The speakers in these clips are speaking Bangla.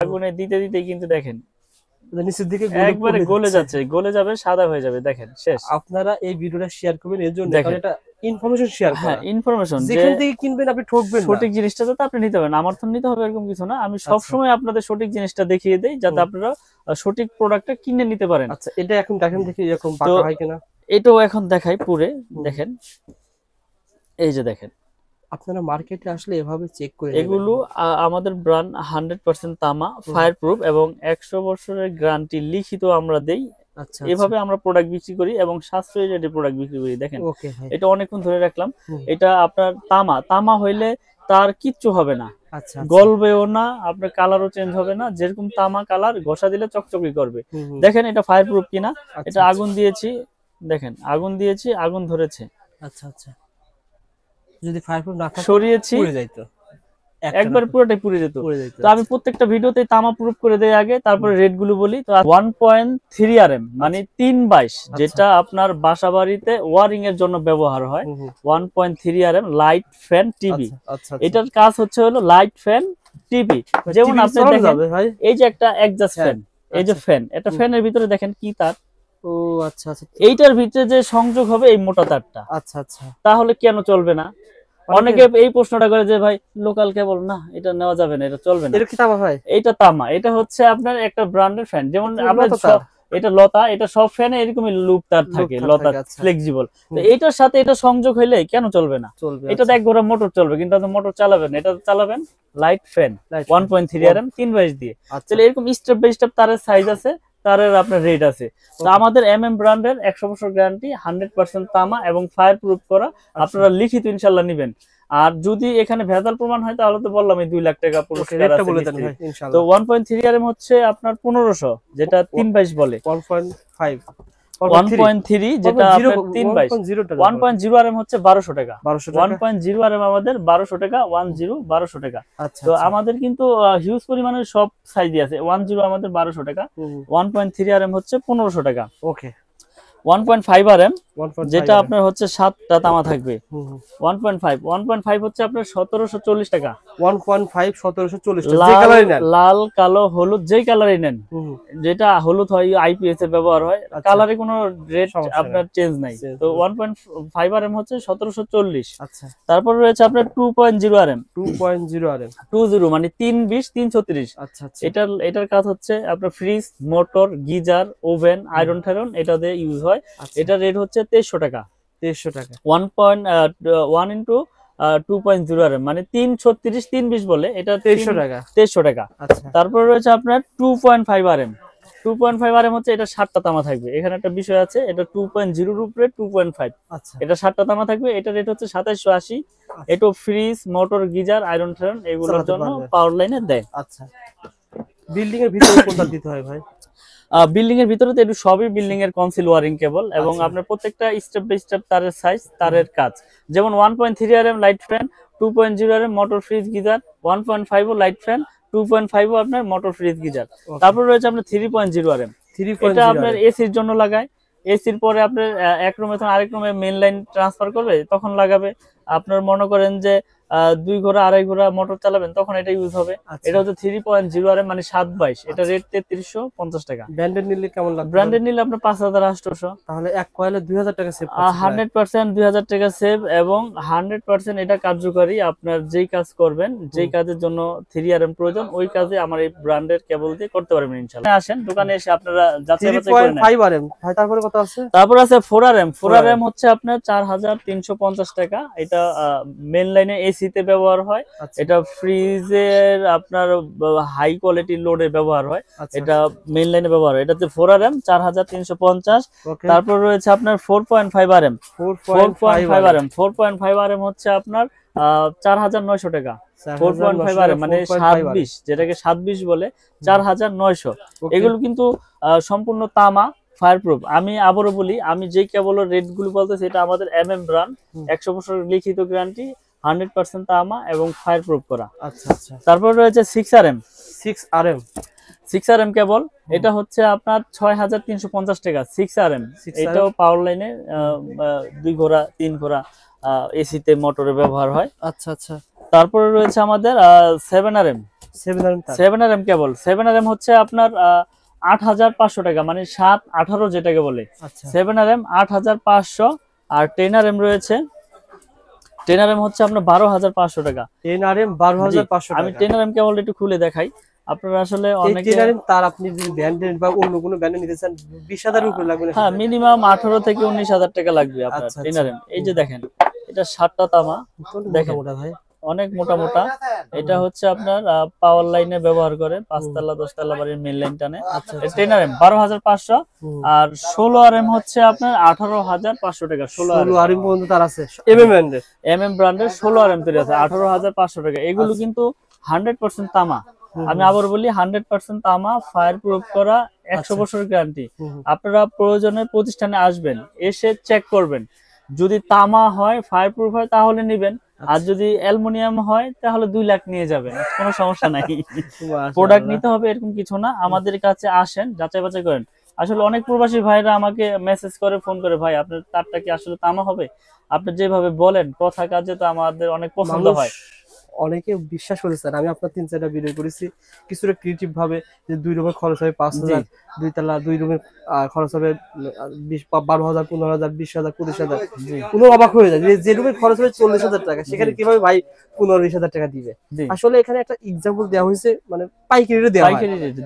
আগুনে দিতে দিতে কিন্তু দেখেন নিচের দিকে একবারে গলে যাচ্ছে, গলে যাবে, সাদা হয়ে যাবে, দেখেন শেষ। আপনারা এই ভিডিওটা শেয়ার করবেন এর জন্য, কারণ এটা ইনফরমেশন শেয়ার করা। হ্যাঁ, ইনফরমেশন, যেখান থেকে কিনবেন আপনি ঠকবেন না, সঠিক জিনিসটা যাতে আপনি নিতে পারেন। আমার তো নিতে হবে এরকম কিছু না, আমি সব সময় আপনাদের সঠিক জিনিসটা দেখিয়ে দেই যাতে আপনারা সঠিক প্রোডাক্টটা কিনে নিতে পারেন। আচ্ছা, এটা এখন দেখেন দেখি এরকম পাকা হয় কিনা। এটাও এখন দেখাই পুরে, দেখেন এই যে দেখেন। আপনারা মার্কেটে আসলে এভাবে চেক করে এগুলো আমাদের ব্র্যান্ড 100% তামা, ফায়ার প্রুফ এবং 100 বছরের গ্যারান্টি লিখিত আমরা দেই। আচ্ছা, এভাবে আমরা প্রোডাক্ট বিক্রি করি এবং সাশ্রয়ী রেটে প্রোডাক্ট বিক্রি করি। দেখেন এটা অনেকক্ষণ ধরে রাখলাম, এটা আপনার তামা হইলে তার কিচ্ছু হবে না, গলবেও না, আপনার কালারও চেঞ্জ হবে না, যেরকম তামা কালার ঘষা দিলে চকচকি করবে। দেখেন এটা ফায়ার প্রুফ কিনা। এটা আগুন দিয়েছি, দেখেন আগুন দিয়েছি, আগুন ধরেছে। আচ্ছা আচ্ছা, যদি ফায়ার প্রুফ না থাকে সরিয়েছি পুড়ে যাইতো, একবার পুরোটাই পুড়ে যেত। তো আমি প্রত্যেকটা ভিডিওতে তামা প্রুফ করে দেই আগে, তারপরে রেট গুলো বলি। তো 1.3 RM মানে 3/22, যেটা আপনার বাসাবাড়িতে ওয়ারিং এর জন্য ব্যবহার হয়। 1.3 RM লাইট ফ্যান টিভি। এটার কাজ হচ্ছে হলো লাইট ফ্যান টিভি। যেমন আপনি দেখেন এই যে একটা এক্সজস্ট ফ্যান, এই যে ফ্যান, এটা ফ্যানের ভিতরে দেখেন কি তার। ও আচ্ছা আচ্ছা, এইটার ভিতরে যে সংযোগ হবে এই মোটা তারটা। আচ্ছা আচ্ছা, তাহলে কেন চলবে না? অনেকে এই প্রশ্নটা করে যে ভাই লোকাল কেবল না, এটা নেওয়া যাবে না, এটা চলবে না। এটা কি তামা ভাই? এটা তামা। এটা হচ্ছে আপনার একটা ব্র্যান্ডের ফ্যান, যেমন আপনার এটা লতা, এটা সব ফ্যানে এরকমই লুপ তার থাকে, লতা ফ্লেক্সিবল। তো এটার সাথে এটা সংযোগ হইলে কেন চলবে না? এটাতে এক ঘোড়া মোটর চলবে, কিন্তু আপনি মোটর চালাবেন, এটা চালাবেন লাইট ফ্যান 1.3 RM 3/22 দিয়ে। তাহলে এরকম স্টেপ বাই স্টেপ তারের সাইজ আছে, তারের আপনার রেট আছে। তো আমাদের ব্র্যান্ডের 100 বছর গ্যারান্টি, 100% তামা এবং ফায়ার প্রুফ করা। আপনারা লিখিত ইনশাআল্লাহ নেবেন। আর যদি এখানে ভেজাল প্রমাণ হয় তাহলে তো বললাম 2 লাখ টাকা পুরস্কার আছে। তো 1.3 RM হচ্ছে আপনার 1500, যেটা 3/22 বলে। 1.3 যেটা আপনার 3/22, 1.0 RM হচ্ছে 1200 টাকা। 1.0 RM আমাদের 1200 টাকা, 10 1200 টাকা। তো আমাদের কিন্তু হিউজ পরিমাণের সব সাইজই আছে। 10 আমাদের 1200 টাকা, 1.3 RM হচ্ছে 1500 টাকা। ওকে, 1.5 RM যেটা আপনার হচ্ছে 7টা তামা থাকবে। 1.5 হচ্ছে আপনার 1740 টাকা। 1.5 1740 টাকা। লাল কালো হলুদ যেই কালারই নেন, যেটা হলুদ হয় আইপিএস এ ব্যবহার হয়, কালারে কোনো রেট আপনার চেঞ্জ নাই। তো 1.5 RM হচ্ছে 1740। আচ্ছা, তারপর রয়েছে আপনার 2.0 RM। 20 মানে 320 336। আচ্ছা, এটার কাজ হচ্ছে আপনার fridge, motor, geyser, oven, iron ঠায়রন এটা দিয়ে ইউজ হয়। এটা রেট হচ্ছে 2300 টাকা। 2300 টাকা। 1 into 2.0 RM মানে 336 320 বলে, এটা 2300 টাকা। 2300 টাকা। আচ্ছা, তারপর রয়েছে আপনার 2.5 RM। 2.5 RM হচ্ছে এটা 7টা তামা থাকবে। এখানে একটা বিষয় আছে, এটা 2.0 এর উপরে 2.5। আচ্ছা, এটা 7টা তামা থাকবে। এটা রেট হচ্ছে 2780। এটা ফ্রিজ, মোটর, গিজার, আয়রন ঠায়রন এগুলোর জন্য পাওয়ার লাইনে দেয়। আচ্ছা, বিল্ডিং এর ভিতরে কোনটা দিতে হয় ভাই? বিল্ডিং এর ভিতরে তো একটু সবই বিল্ডিং এর কনসিল ওয়ারিং কেবল, এবং আপনার প্রত্যেকটা স্টেপ বাই স্টেপ তারের সাইজ, তারের কাজ। যেমন 1.3 RM light fan, 2.0 RM motor, fridge, geyser, 1.5 light fan, 2.5 আপনার মোটর, ফ্রিজ, গিজার। তারপর রয়েছে আপনার 3.0 RM। এটা আপনার এসির জন্য লাগায়। এসির পরে আপনার এক রুমে থেকে আরেক রুমে মেইন লাইন ট্রান্সফার করবে, তখন লাগাবে। আপনার মনে করেন যে 2 ঘোড়া 2.5 ঘোড়া মোটর চালাবেন, তখন এটা ইউজ হবে। এটা হচ্ছে 3.0 RM মানে 7/22। এটা রেট 3350 টাকা। ব্র্যান্ডেড নিলে কেমন লাগবে? ব্র্যান্ডেড নিলে আপনার 5800। তাহলে এক কয়েলে 2000 টাকা সেভ। 100% 2000 টাকা সেভ, এবং 100% এটা কার্যকারী। আপনার যেই কাজ করবেন, যেই কাজের জন্য 3 RM প্রয়োজন, ওই কাজে আমার এই ব্র্যান্ডের কেবল দিয়ে করতে পারবেন ইনশাআল্লাহ। আসেন দোকানে এসে আপনারা যাচাই বাছাই করে নেন। 3.5 RM ভাই, তারপরে কত আছে? তারপর আছে 4 RM। 4 RM হচ্ছে আপনার 4350 টাকা। এটা মেইন লাইনে এসিতে ব্যবহার হয়। এটা ফ্রিজের আপনার হাই কোয়ালিটি লোডে ব্যবহার হয়। এটা মেইন লাইনে ব্যবহার হয়। এটাতে 4 RM 4350। তারপর রয়েছে আপনার 4.5 RM। 4.5 RM 4.5 RM হচ্ছে আপনার 4900 টাকা। 4.5 RM মানে 720, যেটাকে 720 বলে, 4900। এগুলো কিন্তু সম্পূর্ণ তামা, ফায়ার প্রুফ। আমি আবারও বলি, আমি যে কেবলের রেট গুলো বলতেছি, এটা আমাদের ব্র্যান্ড, 100 বছর লিখিত গ্যারান্টি, 100% তামা এবং ফায়ার প্রুফ করা। আচ্ছা আচ্ছা। তারপর রয়েছে 6 RM। 6 RM কেবল। এটা হচ্ছে আপনার 6350 টাকা। 6 RM এটাও পাওয়ার লাইনে 2 ঘোড়া 3 ঘোড়া এসিতে মোটরে ব্যবহার হয়। আচ্ছা আচ্ছা। তারপরে রয়েছে আমাদের 7 RM। 7RM 7RM কেবল 7RM হচ্ছে আপনার 8,500 টাকা, মানে 7-18 যেটাকে বলে। আচ্ছা 7RM 8,500, আর 10RM রয়েছে। 10RM হচ্ছে আপনার 12,500 টাকা। 10RM 12,500 আমি টাকা। 10RM কেবল একটু খুলে দেখাই, আপনারা আসলে এই অনেকে 10RM তার আপনি যদি ব্র্যান্ডের বা অন্য কোনো ব্র্যান্ডে নিতে চান 20,000 এর উপরে লাগবে না? হ্যাঁ, মিনিমাম 18 থেকে 19,000 টাকা লাগবে আপনার আচ্ছা 10RM। এই যে দেখেন, এটা 7টা তামা, দেখেন মোটা ভাই। অনেক মোটা মোটা। এটা হচ্ছে আপনার পাওয়ার লাইনে ব্যবহার করে, 5 তলা 10 তলা বাড়ির মেইন লাইন টানে। আচ্ছা 10RM 12,500, আর 16RM হচ্ছে আপনার 18,500 টাকা। 16RM পর্যন্ত তার আছে MM ব্র্যান্ডের। MM ব্র্যান্ডের 16RM তৈরি আছে 18,500 টাকা। এগুলো কিন্তু 100% তামা। আমি আবার বলি 100% তামা, ফায়ার প্রুফ করা, 100 বছর গ্যারান্টি। আপনারা প্রয়োজনে প্রতিষ্ঠানে আসবেন, এসে চেক করবেন। যদি তামা হয়, ফায়ার প্রুফ হয়, তাহলে নেবেন। আর যদি অ্যালুমিনিয়াম হয় তাহলে 2 লাখ নিয়ে যাবেন, কোনো সমস্যা নাই। প্রোডাক্ট নিতে হবে এরকম কিছু না, আমাদের কাছে আসেন, যাচাই বাছাই করেন। আসলে অনেক প্রবাসী ভাইরা আমাকে মেসেজ করে, ফোন করে, ভাই আপনার তারটা কি আসলে তামা হবে? আপনি যেভাবে বলেন কথা কাজে তো আমাদের অনেক পছন্দ হয়। অনেকে বিশ্বাস করেছেন, আমি আপনার 3-4টা ভিডিও করেছি কিছুটা ক্রিয়েটিভ ভাবে, যে 2 রুমের খরচ হবে 5,000, 2 তলা 2 রুমের খরচ হবে 12,000, 15,000, 20,000, 25,000। কোনো অবাক হয়ে যায় যে রুমের খরচ হবে 40,000 টাকা, সেখানে কিভাবে ভাই 15-20,000 টাকা দিবে? আসলে এখানে একটা এক্সাম্পল দেওয়া হয়েছে, মানে পাইকারি রেটে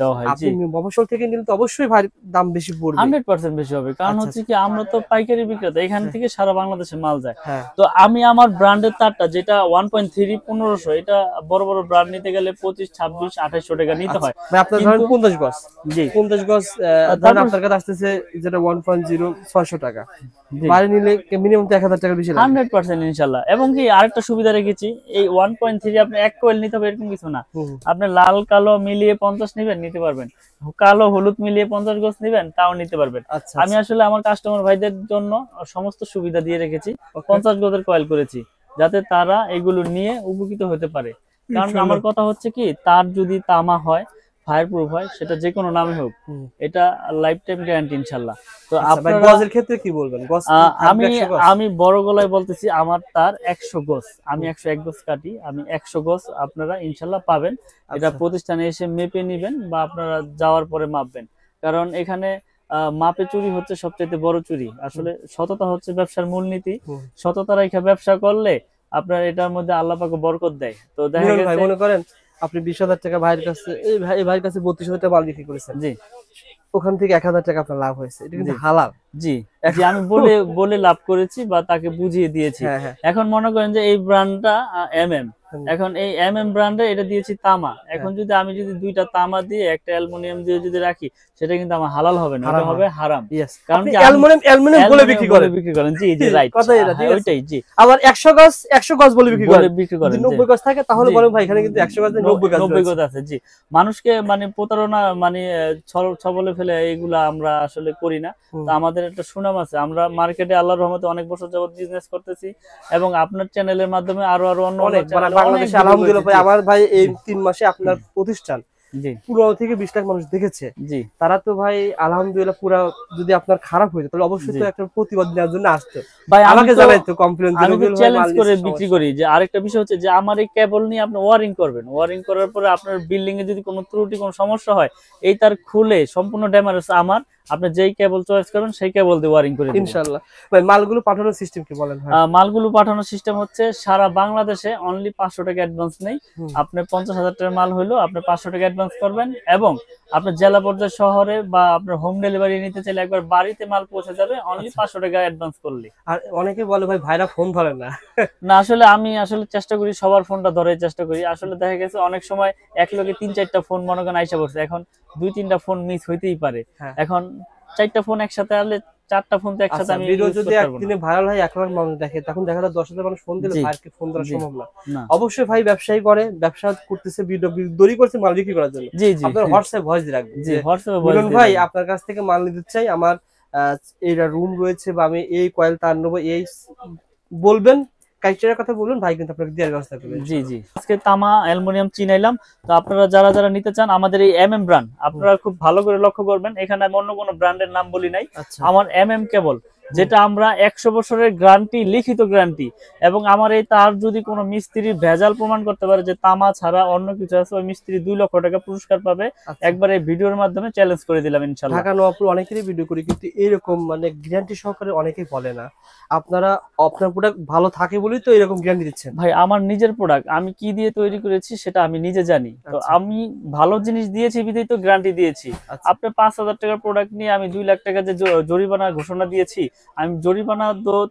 দেওয়া হয়। আপনি মফস্বল থেকে নিলে তো অবশ্যই ভাই দাম বেশি পড়বে, 100% বেশি হবে। কারণ হচ্ছে কি, আমরা তো পাইকারি বিক্রেতা, এখান থেকে সারা বাংলাদেশে মাল যায়। তো আমি আমার ব্র্যান্ডের তারটা যেটা 1.3 1500, এটা বড় বড় ব্র্যান্ড নিতে গেলে 25, 26, 2800 টাকা নিতে হয়। ভাই আপনার ধরেন 50 গজ, জি 50 গজ ধরেন আপনার কাছে আসতেছে যেটা 1.0 600 টাকা, বাইরে নিলে মিনিমাম 1000 টাকা বেশি লাগবে 100% ইনশাআল্লাহ। এবং কি আরেকটা সুবিধা রেখেছি, এই 1.3 আপনি এক কোয়েল নিতে হবে এরকম কিছু না। আপনি লাল কালো মিলিয়ে 50 নেবেন, নিতে পারবেন। কালো হলুদ মিলিয়ে 50 গজ নেবেন, তাও নিতে পারবেন। আমি আসলে আমার কাস্টমার ভাইদের জন্য সমস্ত সুবিধা দিয়ে রেখেছি, 50 গজের কয়েল করেছি, যাতে তারা এগুলো নিয়ে উপকৃত হতে পারে। কারণ আমার কথা হচ্ছে কি, তার যদি তামা হয়, ফায়ার প্রুফ হয়, সেটা যে কোনো নামে হোক, এটা লাইফ টাইম গ্যারান্টি ইনশাআল্লাহ। তো আপনারা গজের ক্ষেত্রে কি বলবেন? গজ আমি বড় গলায় বলতেছি, আমার তার 100 গজ, আমি 101 গজ কাটি, আমি 100 গজ আপনারা ইনশাআল্লাহ পাবেন। এটা প্রতিষ্ঠানে এসে মেপে নেবেন বা আপনারা যাওয়ার পরে মাপবেন। কারণ এখানে মাপে চুরি হচ্ছে সবচেয়ে বড় চুরি। আসলে সততা হচ্ছে ব্যবসার মূলনীতি। সততা রেখে ব্যবসা করলে আপনার এটার মধ্যে আল্লাহ পাক বরকত দেয়। তো দেখা গেছে মনে করেন আপনি 20,000 টাকা ভাইয়ের কাছে, এই ভাইয়ের কাছে 32,000 টাকা মাল বিক্রি করেছেন, জি, ওখান থেকে 1,000 টাকা আপনার লাভ হয়েছে, এটা কিন্তু হালাল। জি, আমি বলে লাভ করেছি বা তাকে বুঝিয়ে দিয়েছি। এখন মনে করেন যে এই ব্র্যান্ডটা MM, এখন এই MM ব্র্যান্ডে এটা দিয়েছি তামা। এখন যদি আমি দুইটা তামা দিয়ে একটা অ্যালুমিনিয়াম দিয়ে যদি রাখি, সেটা কিন্তু আমার হালাল হবে না, এটা হবে হারাম। কারণ কি অ্যালুমিনিয়াম বলে বিক্রি করেন। জি জি, রাইট, কথা এটা ওইটাই। জি, আবার 100 গজ বলে বিক্রি করেন। যদি 90 গজ থাকে তাহলে বলেন ভাই এখানে কিন্তু 100 গজ 90 গজ আছে। জি, মানুষকে মানে প্রতারণা, মানে ছবলে ফেলে এইগুলা আমরা আসলে করি না। তো আমাদের একটা সুনাম আছে, আমরা মার্কেটে আল্লাহর রহমতে অনেক বছর যাবত বিজনেস করতেছি, এবং আপনার চ্যানেলের মাধ্যমে আরো অন্য বাংলাদেশে আলহামদুলিল্লাহ ভাই, আমার ভাই এই 3 মাসে আপনার প্রতিষ্ঠান 15 থেকে 20 লাখ মানুষ দেখেছে। জি, তারা তো ভাই আলহামদুলিল্লাহ পুরো, যদি আপনার খারাপ হয়ে যায় তাহলে অবশ্যই তো একটা প্রতিবাদ নেওয়ার জন্য আসতো ভাই, আমাকে জানাইতো কমপ্লেইন দিলে। আমি চ্যালেঞ্জ করে বিক্রি করি যে আরেকটা বিষয় হচ্ছে যে আমার এই কেবল নিয়ে আপনি ওয়্যারিং করবেন, ওয়্যারিং করার পরে আপনার বিল্ডিং এ যদি কোনো ত্রুটি, কোনো সমস্যা হয়, এই তার খুলে সম্পূর্ণ ড্যামেজ আমার, আপনি যেই কেবল চয়েস করবেন সেই কেবল দিয়ে ওয়্যারিং করে দিবেন ইনশাআল্লাহ। ভাই মালগুলো পাঠানোর সিস্টেম কি বলেন? মালগুলো পাঠানোর সিস্টেম হচ্ছে সারা বাংলাদেশে অনলি 500 টাকা অ্যাডভান্স নেই। আপনি 50,000 টাকার মাল হইলো আপনি 500 টাকা অ্যাডভান্স করবেন, এবং আপনার জেলা পর্যায়ে শহরে বা আপনার হোম ডেলিভারি নিতে চাইলে একবার বাড়িতে মাল পৌঁছে যাবে অনলি 500 টাকা অ্যাডভান্স করলে। আর অনেকে বলে ভাই ভাইরা ফোন ধরে না। না, আসলে আমি চেষ্টা করি সবার ফোনটা ধরার চেষ্টা করি। আসলে দেখা গেছে অনেক সময় এক লগে 3-4টা ফোন মনে করেন আইসা পড়ছে, এখন 2-3টা ফোন মিস হইতেই পারে। এখন 4টা ফোন একসাথে আসলে 4টা ফোন তো একসাথে আমি ভিডিও যদি একদিনে ভাইরাল হয় 1 লাখ মানুষ দেখে, তখন দেখা যায় 10,000 মানুষ ফোন দিলে ভাইকে ফোন ধরা সম্ভব না। অবশ্যই ভাই ব্যবসায়ী করে, ব্যবসা করতেছে, ভিডিও দড়ি করছে মাল বিক্রি করার জন্য। জি জি, আপনার হোয়াটসঅ্যাপ ভয়েস দিয়ে রাখবেন। জি, হোয়াটসঅ্যাপে ভয়েস দিন ভাই আপনার কাছ থেকে মাল নিতে চাই, আমার এইটা রুম রয়েছে বা আমি এই কয়েল তার নেব, এই বলবেন, কাইচারের কথা বলুন, ভাই কিন্তু আপনাকে দেওয়ার ব্যবস্থা করবেন। জি জি, আজকে তামা অ্যালুমিনিয়াম চিনাইলাম। তো আপনারা যারা নিতে চান আমাদের এই MM ব্র্যান্ড, আপনারা খুব ভালো করে লক্ষ্য করবেন, এখানে আমি অন্য কোনো ব্র্যান্ডের নাম বলি নাই। আমার MM কেবল যেটা আমরা 100 বছরের গ্যারান্টি, লিখিত গ্যারান্টি। এবং আমার এই তার যদি কোনো মিস্ত্রি ভেজাল প্রমাণ করতে পারে যে তামা ছাড়া অন্য কিছু আছে, ওই মিস্ত্রি 2 লক্ষ টাকা পুরস্কার পাবে। একবার এই ভিডিওর মাধ্যমে চ্যালেঞ্জ করে দিলাম ইনশাআল্লাহ। ঢাকা নবাবপুর অনেকেরই ভিডিও করি, কিন্তু এরকম মানে গ্যারান্টি সহকারে অনেকেই বলে না। আপনারা আপনার প্রোডাক্ট ভালো থাকে বলেই তো এরকম গ্যারান্টি দিচ্ছেন। ভাই আমার নিজের প্রোডাক্ট, আমি কি দিয়ে তৈরি করেছি সেটা আমি নিজে জানি। তো আমি ভালো জিনিস দিয়েছি বিধাই তো গ্যারান্টি দিয়েছি। আপনি 5,000 টাকার প্রোডাক্ট নিয়ে আমি 2 লাখ টাকা যে জরিমানা ঘোষণা দিয়েছি, আমি জরিমানা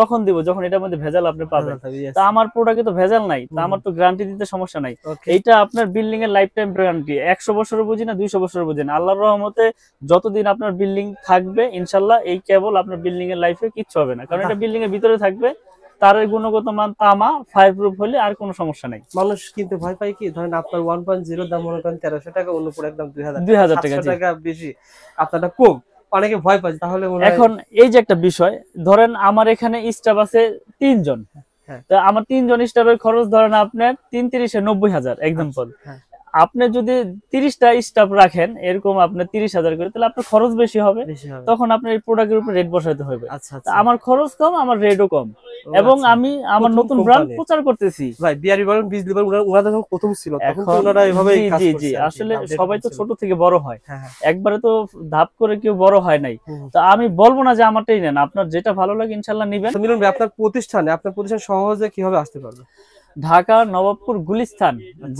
তখন দিব যখন এটার মধ্যে ভেজাল আপনি পাবেন। তা আমার প্রোডাক্টে তো ভেজাল নাই, তা আমার তো গ্যারান্টি দিতে সমস্যা নাই। এইটা আপনার বিল্ডিং এর লাইফ টাইম গ্যারান্টি। 100 বছরের বুঝি না 200 বছরের বুঝি না, আল্লাহর রহমতে যতদিন আপনার বিল্ডিং থাকবে ইনশাআল্লাহ এই কেবল আপনার বিল্ডিং এর লাইফে কিচ্ছু হবে না, কারণ এটা বিল্ডিং এর ভিতরে থাকবে। তার গুণগত মান তামা, ফায়ার প্রুফ হলে আর কোনো সমস্যা নাই। মানুষ কিন্তু ভয় পায় কি, ধরেন আপনার 1.0 দাম মনে করেন 1300 টাকা, অন্য প্রোডাক্ট দাম 2000 টাকা বেশি, আপনারটা কম, অনেকে ভয় পায়। তাহলে এখন এই যে একটা বিষয়, ধরেন আমার এখানে স্টাফ আছে 3 জন, তো আমার 3 জন স্টাফের খরচ ধরেন আপনার 3 3 90,000 এক্সাম্পল। আপনি যদি 30টা স্টাফ রাখেন এরকম আপনার 30,000 করে, তাহলে আপনার খরচ বেশি হবে, তখন আপনার এই প্রোডাক্টের উপর রেট বসাতে হবে। আমার খরচ কম, আমার রেটও কম, এবং আমি আমার নতুন ব্র্যান্ড প্রচার করতেছি। ভাই বিআরবি বলেন, বিজলি বলেন, ওনারা যখন প্রথম ছিল তখন তো ওনারা এইভাবে কাজ করছে। জি আসলে সবাই তো ছোট থেকে বড় হয়, একবারে তো ধাপ করে কেউ বড় হয় নাই। তো আমি বলবো না যে আমারটাই নেন, আপনার যেটা ভালো লাগে ইনশাআল্লাহ নেবেন। মিলন ভাই, আপনার প্রতিষ্ঠান সহজে কিভাবে আসতে পারবে? ঢাকা নবাবপুর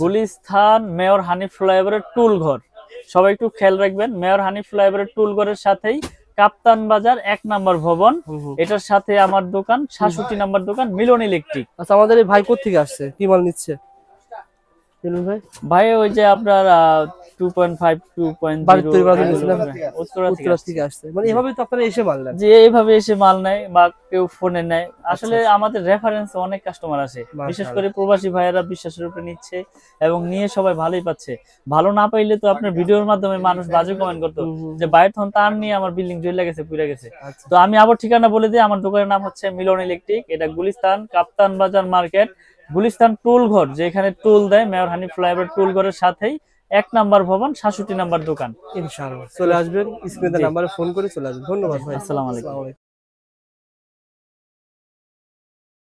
গুলিস্তান মেয়র হানিফ ফ্লাইওভারের টুল ঘর। সবাই একটু খেয়াল রাখবেন, মেয়র হানিফ ফ্লাইওভারের টুল ঘরের সাথেই কাপ্তান বাজার 1 নম্বর ভবন, এটার সাথে আমার দোকান 66 নম্বর দোকান, মিলন ইলেকট্রিক। আচ্ছা, আমাদের এই ভাই কোথা থেকে আসছে, কি মাল নিচ্ছে ভাই? ওই যে আপনার 2.5 উত্তরা থেকে আসছে, মানে এভাবে তো আপনারা এসে মাল নেন? যে এইভাবে এসে মাল নেয় বা কেউ ফোনে নেয়। আসলে আমাদের রেফারেন্স অনেক কাস্টমার আছে, বিশেষ করে প্রবাসী ভাইয়েরা বিশ্বাসের উপরে নিচ্ছে এবং নিয়ে সবাই ভালোই পাচ্ছে। ভালো না পাইলে তো আপনার ভিডিওর মাধ্যমে মানুষ বাজে কমেন্ট করতো যে বাইরে তখন তার নিয়ে আমার বিল্ডিং জ্বলে গেছে, পুড়ে গেছে। তো আমি আবার ঠিকানা বলে দিই, আমার দোকানের নাম হচ্ছে মিলন ইলেকট্রিক, এটা গুলিস্তান কাপ্তান বাজার মার্কেট, গুলিস্তান টুল ঘর, যেখানে টুল দেয় মেয়র হানিফ ফ্লাইওভার টুল ঘরের সাথেই 1 নম্বর ভবন, 66 নম্বর দোকান। ইনশাআল্লাহ চলে আসবেন, স্ক্রিনে নাম্বারে ফোন করে চলে আসবেন। ধন্যবাদ ভাই, আসসালামু আলাইকুম।